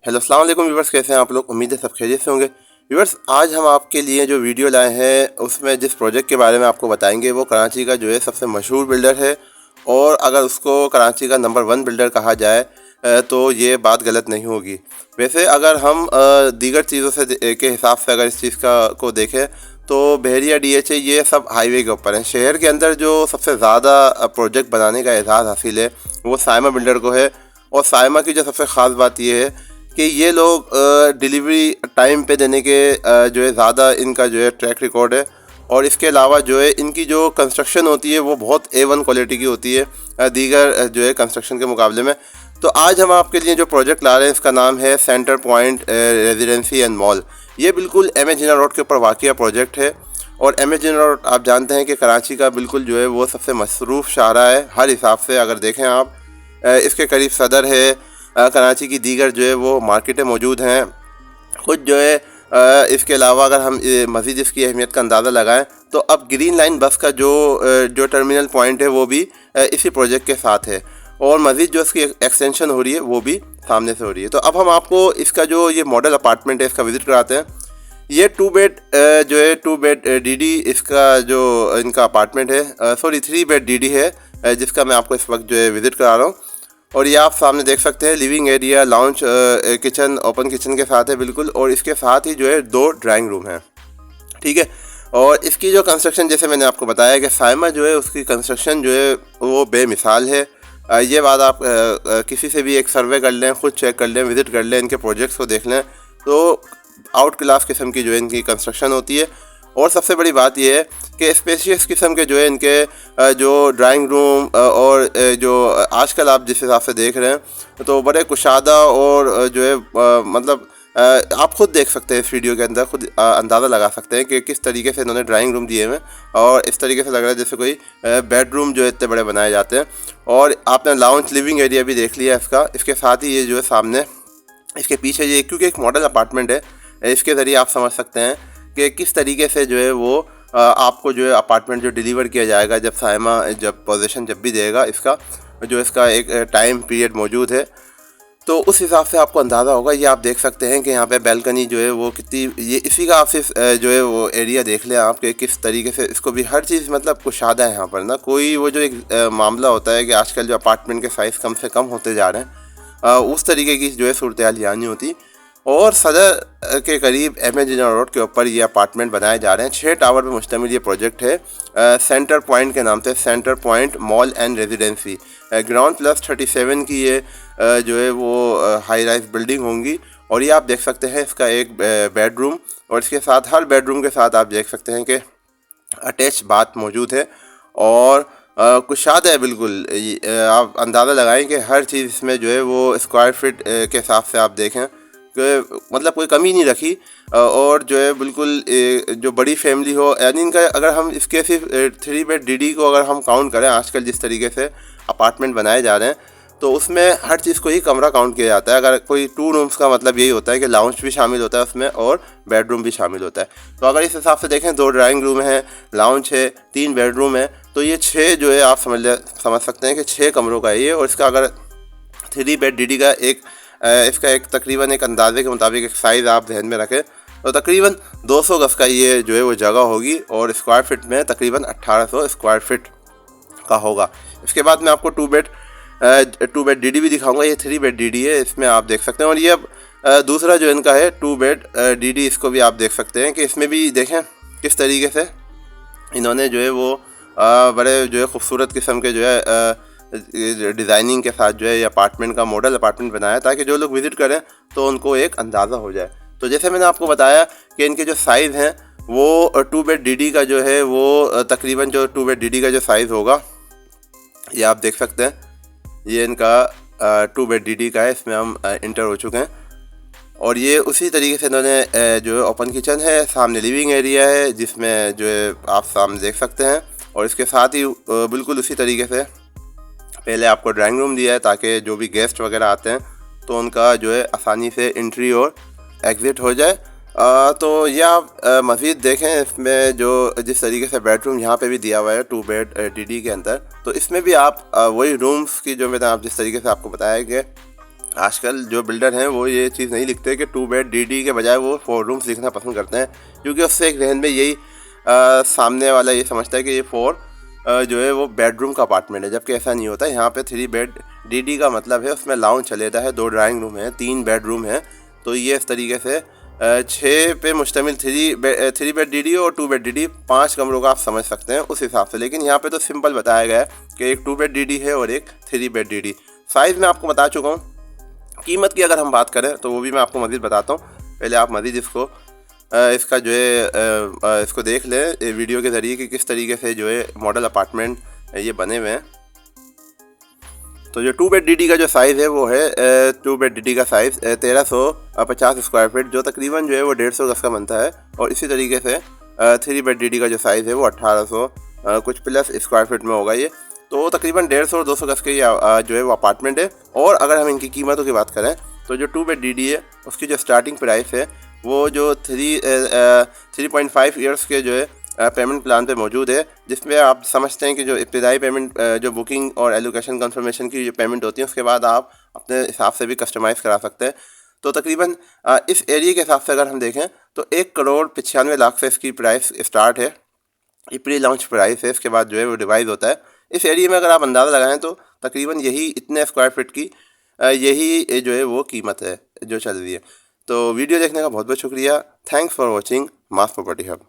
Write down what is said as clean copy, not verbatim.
Hello अस्सलाम वालेकुम viewers, कैसे हैं आप लोग। उम्मीद है सब खैरियत से होंगे। व्यूवर्स, आज हम आपके लिए जो वीडियो लाए हैं उसमें जिस प्रोजेक्ट के बारे में आपको बताएंगे वो कराची का जो है सबसे मशहूर बिल्डर है। और अगर उसको कराची का नंबर 1 बिल्डर कहा जाए तो ये बात गलत नहीं होगी। वैसे अगर हम दीगर चीज़ों से के हिसाब से अगर इस चीज़ को देखें तो बहरिया DHA ये सब हाईवे के ऊपर हैं। शहर के अंदर जो सबसे ज़्यादा प्रोजेक्ट बनाने का एजाज़ हासिल है वो साइमा बिल्डर को है। और साइमा की जो सबसे ख़ास बात ये है कि ये लोग डिलीवरी टाइम पे देने के जो है ज़्यादा इनका जो है ट्रैक रिकॉर्ड है। और इसके अलावा जो है इनकी जो कंस्ट्रक्शन होती है वो बहुत A1 क्वालिटी की होती है दीगर जो है कंस्ट्रक्शन के मुकाबले में। तो आज हम आपके लिए जो प्रोजेक्ट ला रहे हैं इसका नाम है centre point residency and mall. ये बिल्कुल MS जिन्ना रोड के ऊपर वाक़िया प्रोजेक्ट है। और MS जिन्ना रोड आप जानते हैं कि कराची का बिल्कुल जो है वो सबसे मसरूफ़ शाहरा है हर हिसाब से। अगर देखें आप इसके करीब सदर है, कराची की दीगर जो है वो मार्केटें मौजूद हैं खुद जो है। इसके अलावा अगर हम मज़ीद इसकी अहमियत का अंदाज़ा लगाएं तो अब ग्रीन लाइन बस का जो टर्मिनल पॉइंट है वो भी इसी प्रोजेक्ट के साथ है। और मज़ीद जो इसकी एक्सटेंशन हो रही है वो भी सामने से हो रही है। तो अब हम आपको इसका जो ये मॉडल अपार्टमेंट है इसका विज़िट कराते हैं। ये 2 बेड जो है 2 बेड DD इसका जो इनका अपार्टमेंट है, सॉरी 3 बेड DD है जिसका मैं आपको इस वक्त जो है विज़िट करा रहा हूँ। और ये आप सामने देख सकते हैं living area, lounge, kitchen, open kitchen के साथ है बिल्कुल। और इसके साथ ही जो है 2 ड्राइंग रूम हैं, ठीक है। और इसकी जो कंस्ट्रक्शन जैसे मैंने आपको बताया कि साइमा जो है उसकी कंस्ट्रक्शन जो है वो बेमिसाल है। ये बात आप किसी से भी एक सर्वे कर लें, ख़ुद चेक कर लें, विज़िट कर लें, इनके प्रोजेक्ट्स को देख लें तो आउट क्लास किस्म की जो है इनकी कंस्ट्रक्शन होती है। और सबसे बड़ी बात यह है कि स्पेशियस किस्म के जो है इनके जो ड्राइंग रूम और जो आजकल आप जिस हिसाब से देख रहे हैं तो बड़े कुशादा और जो है मतलब आप खुद देख सकते हैं इस वीडियो के अंदर, खुद अंदाज़ा लगा सकते हैं कि किस तरीके से इन्होंने ड्राइंग रूम दिए हुए हैं। और इस तरीके से लग रहा है जैसे कोई बेडरूम जो है इतने बड़े बनाए जाते हैं। और आपने लाउंज लिविंग एरिया भी देख लिया इसका। इसके साथ ही ये जो है सामने इसके पीछे ये क्योंकि एक मॉडल अपार्टमेंट है, इसके ज़रिए आप समझ सकते हैं कि किस तरीके से जो है वो आपको जो है अपार्टमेंट जो डिलीवर किया जाएगा जब साइमा जब पोजीशन जब भी देगा इसका जो इसका एक टाइम पीरियड मौजूद है तो उस हिसाब से आपको अंदाज़ा होगा। ये आप देख सकते हैं कि यहाँ पे बैल्कनी जो है वो कितनी, ये इसी का आप सिर्फ जो है वो एरिया देख लें आप कि किस तरीके से इसको भी हर चीज़ मतलब कुशादा है यहाँ पर ना। कोई वो जो एक मामला होता है कि आजकल जो अपार्टमेंट के साइज़ कम से कम होते जा रहे हैं उस तरीके की जो है सूरत हाल यहाँ नहीं होती। और सदर के करीब MS जिन्ना रोड के ऊपर ये अपार्टमेंट बनाए जा रहे हैं। 6 टावर पर मुश्तमिल ये प्रोजेक्ट है सेंटर पॉइंट के नाम से, centre point mall and residency. Ground plus 37 की ये जो है वो हाई राइज बिल्डिंग होंगी। और ये आप देख सकते हैं इसका एक बेडरूम और इसके साथ हर बेडरूम के साथ आप देख सकते हैं कि अटैच बाथ मौजूद है। और कुशादा है बिल्कुल। आप अंदाज़ा लगाएं कि हर चीज़ इसमें जो है वो स्क्वायर फीट के हिसाब से आप देखें मतलब कोई कमी नहीं रखी। और जो है बिल्कुल जो बड़ी फैमिली हो, यानी इनका अगर हम इसके सिर्फ 3 बेड DD को अगर हम काउंट करें आजकल जिस तरीके से अपार्टमेंट बनाए जा रहे हैं तो उसमें हर चीज़ को ही कमरा काउंट किया जाता है। अगर कोई 2 रूम्स का मतलब यही होता है कि लाउंज भी शामिल होता है उसमें और बेडरूम भी शामिल होता है। तो अगर इस हिसाब से देखें 2 ड्राइंग रूम है, लाउंज है, 3 बेडरूम है, तो ये 6 जो है आप समझ सकते हैं कि 6 कमरों का है ये। और इसका अगर 3 बेड DD का इसका एक तकरीबन एक अंदाजे के मुताबिक एक साइज़ आप ध्यान में रखें तो तकरीबन 200 गज़ का ये जो है वो जगह होगी और स्क्वायर फीट में तकरीबन 1800 स्क्वायर फीट का होगा। इसके बाद मैं आपको 2 बेड DD भी दिखाऊंगा। ये 3 बेड DD है, इसमें आप देख सकते हैं। और ये अब दूसरा जो इनका है 2 बेड DD, इसको भी आप देख सकते हैं कि इसमें भी देखें किस तरीके से इन्होंने जो है वो बड़े जो है ख़ूबसूरत किस्म के जो है डिज़ाइनिंग के साथ जो है ये अपार्टमेंट का मॉडल अपार्टमेंट बनाया ताकि जो लोग विज़िट करें तो उनको एक अंदाज़ा हो जाए। तो जैसे मैंने आपको बताया कि इनके जो साइज़ हैं वो 2 बेड DD का जो है वो तकरीबन जो 2 बेड DD का जो साइज़ होगा ये आप देख सकते हैं। ये इनका 2 बेड DD का है, इसमें हम इंटर हो चुके हैं। और ये उसी तरीके से इन्होंने जो है ओपन किचन है, सामने लिविंग एरिया है जिसमें जो है आप सामने देख सकते हैं। और इसके साथ ही बिल्कुल उसी तरीके से पहले आपको ड्राइंग रूम दिया है ताकि जो भी गेस्ट वगैरह आते हैं तो उनका जो है आसानी से एंट्री और एग्ज़िट हो जाए। तो ये आप मज़ीद देखें इसमें जो जिस तरीके से बेडरूम यहाँ पे भी दिया हुआ है 2 बेड DD के अंदर, तो इसमें भी आप वही रूम्स की जो मैंने आप जिस तरीके से आपको बताया कि आजकल जो बिल्डर हैं वो ये चीज़ नहीं लिखते कि 2 बेड DD के बजाय वो 4 रूम्स लिखना पसंद करते हैं, क्योंकि उससे एक जहन में यही सामने वाला ये समझता है कि ये 4 जो है वो बेडरूम का अपार्टमेंट है, जबकि ऐसा नहीं होता। यहाँ पे 3 बेड DD का मतलब है उसमें लाउंज चलेता है, 2 ड्राइंग रूम है, 3 बेडरूम है। तो ये इस तरीके से 6 पे मुश्तमिल 3 बेड DD और 2 बेड DD 5 कमरों का आप समझ सकते हैं उस हिसाब से। लेकिन यहाँ पे तो सिंपल बताया गया है कि एक 2 बेड DD है और एक 3 बेड DD। साइज़ मैं आपको बता चुका हूँ। कीमत की अगर हम बात करें तो वो भी मैं आपको मज़ीद बताता हूँ। पहले आप मज़ीद इसका जो है इसको देख लें वीडियो के ज़रिए कि किस तरीके से जो है मॉडल अपार्टमेंट ये बने हुए हैं। तो जो 2 बेड DD का जो साइज़ है वो है 2 बेड DD का साइज़ 1350 स्क्वायर फीट, जो तकरीबन जो है वो 150 गज़ का बनता है। और इसी तरीके से 3 बेड DD का जो साइज़ है वो 1800 कुछ प्लस स्क्वायर फीट में होगा ये। तो तकरीबन 150 और 200 गज़ के ये जो है वो अपार्टमेंट है। और अगर हम इनकी कीमतों की बात करें तो जो 2 बेड DD है उसकी जो स्टार्टिंग प्राइस है वो जो 3.5 ईयर्स के जो है पेमेंट प्लान पे मौजूद है, जिसमें आप समझते हैं कि जो इब्तिदाई पेमेंट जो बुकिंग और एलोकेशन कंफर्मेशन की जो पेमेंट होती है उसके बाद आप अपने हिसाब से भी कस्टमाइज़ करा सकते हैं। तो तकरीबन इस एरिया के हिसाब से अगर हम देखें तो 1,95,00,000 से इसकी प्राइस स्टार्ट है, ये प्री लॉन्च प्राइस है। इसके बाद जो है वो डिवाइस होता है। इस एरिया में अगर आप अंदाज़ा लगाएं तो तकरीबन यही इतने स्क्वायर फीट की यही जो है वो कीमत है जो चल रही है। तो वीडियो देखने का बहुत बहुत शुक्रिया। Thanks for watching mass property hub.